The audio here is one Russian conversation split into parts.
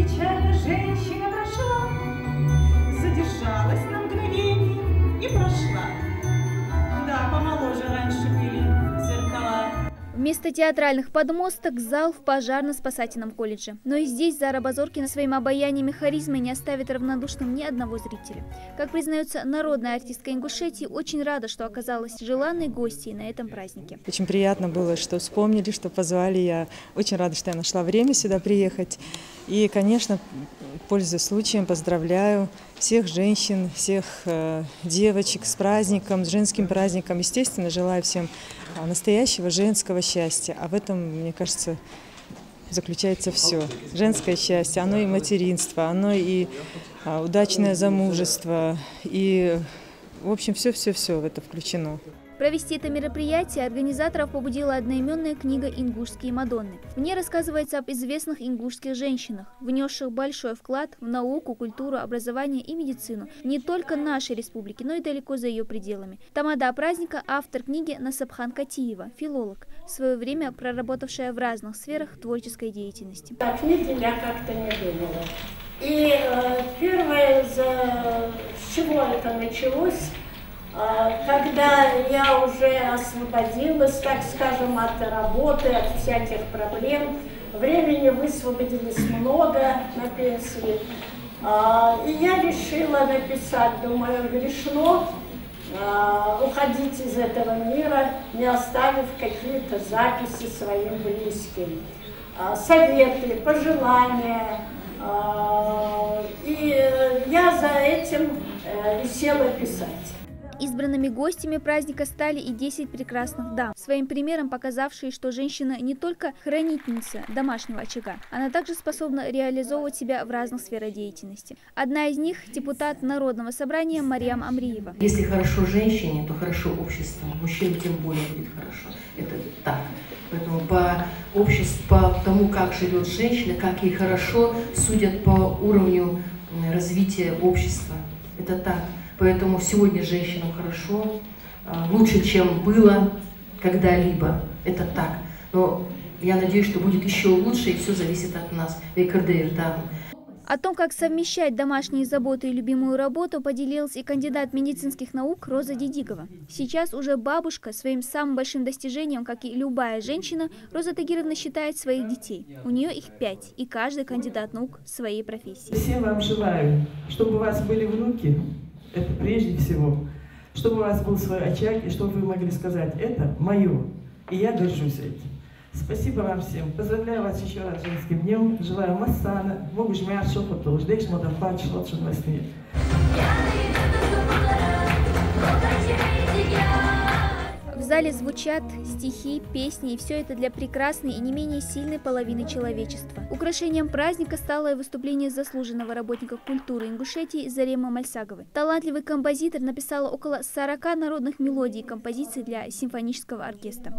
печально женщина прошла, задержалась на мгновение и прошла. Да, помоложе раньше были зеркала. Вместо театральных подмосток зал в пожарно-спасательном колледже. Но и здесь Зара Базоркина своим обаянием и харизмой не оставит равнодушным ни одного зрителя. Как признается народная артистка Ингушетии, очень рада, что оказалась желанной гостьей на этом празднике. Очень приятно было, что вспомнили, что позвали. Я очень рада, что я нашла время сюда приехать. И, конечно, пользуясь случаем, поздравляю всех женщин, всех девочек с праздником, с женским праздником. Естественно, желаю всем настоящего женского счастья. А в этом, мне кажется, заключается все. Женское счастье, оно и материнство, оно и удачное замужество, и, в общем, все-все-все в это включено. Провести это мероприятие организаторов побудила одноименная книга «Ингушские Мадонны». В ней рассказывается об известных ингушских женщинах, внесших большой вклад в науку, культуру, образование и медицину не только нашей республики, но и далеко за ее пределами. Тамада праздника – автор книги Насапхан Катиева, филолог, в свое время проработавшая в разных сферах творческой деятельности. О книге я как-то не думала. И первое, с чего это началось, когда я уже освободилась, так скажем, от работы, от всяких проблем, времени высвободилось много на пенсии, и я решила написать, думаю, грешно уходить из этого мира, не оставив какие-то записи своим близким, советы, пожелания. И я за этим и села писать. Избранными гостями праздника стали и 10 прекрасных дам, своим примером показавшие, что женщина не только хранительница домашнего очага, она также способна реализовывать себя в разных сферах деятельности. Одна из них – депутат Народного собрания Мариам Амриева. Если хорошо женщине, то хорошо обществу, мужчине тем более будет хорошо. Это так. Поэтому по обществу, по тому, как живет женщина, как ей хорошо, судят по уровню развития общества. Это так. Поэтому сегодня женщинам хорошо, лучше, чем было когда-либо. Это так. Но я надеюсь, что будет еще лучше, и все зависит от нас. О том, как совмещать домашние заботы и любимую работу, поделилась и кандидат медицинских наук Роза Дидигова. Сейчас уже бабушка. Своим самым большим достижением, как и любая женщина, Роза Тагировна считает своих детей. У нее их 5, и каждый кандидат наук в своей профессии. Всем вам желаю, чтобы у вас были внуки. Это прежде всего, чтобы у вас был свой очаг, и чтобы вы могли сказать, это мое, и я горжусь этим. Спасибо вам всем. Поздравляю вас еще раз с женским днем. Желаю массана, могу жмять шопоту, ждешь модофат, шлотшин во сне. В зале звучат стихи, песни, и все это для прекрасной и не менее сильной половины человечества. Украшением праздника стало и выступление заслуженного работника культуры Ингушетии Заремы Мальсаговой. Талантливый композитор написала около 40 народных мелодий и композиций для симфонического оркестра.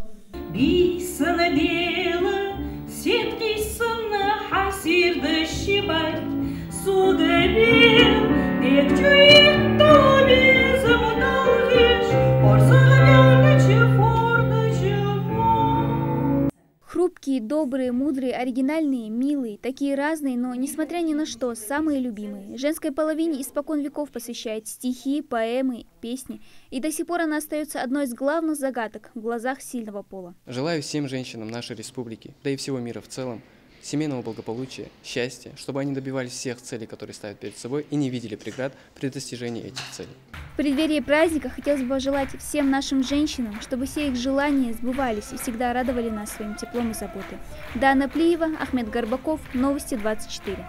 Хрупкие, добрые, мудрые, оригинальные, милые, такие разные, но, несмотря ни на что, самые любимые. Женской половине испокон веков посвящает стихи, поэмы, песни. И до сих пор она остается одной из главных загадок в глазах сильного пола. Желаю всем женщинам нашей республики, да и всего мира в целом, семейного благополучия, счастья, чтобы они добивались всех целей, которые ставят перед собой, и не видели преград при достижении этих целей. В преддверии праздника хотелось бы пожелать всем нашим женщинам, чтобы все их желания сбывались и всегда радовали нас своим теплом и заботой. Дана Плиева, Ахмед Горбаков, Новости 24.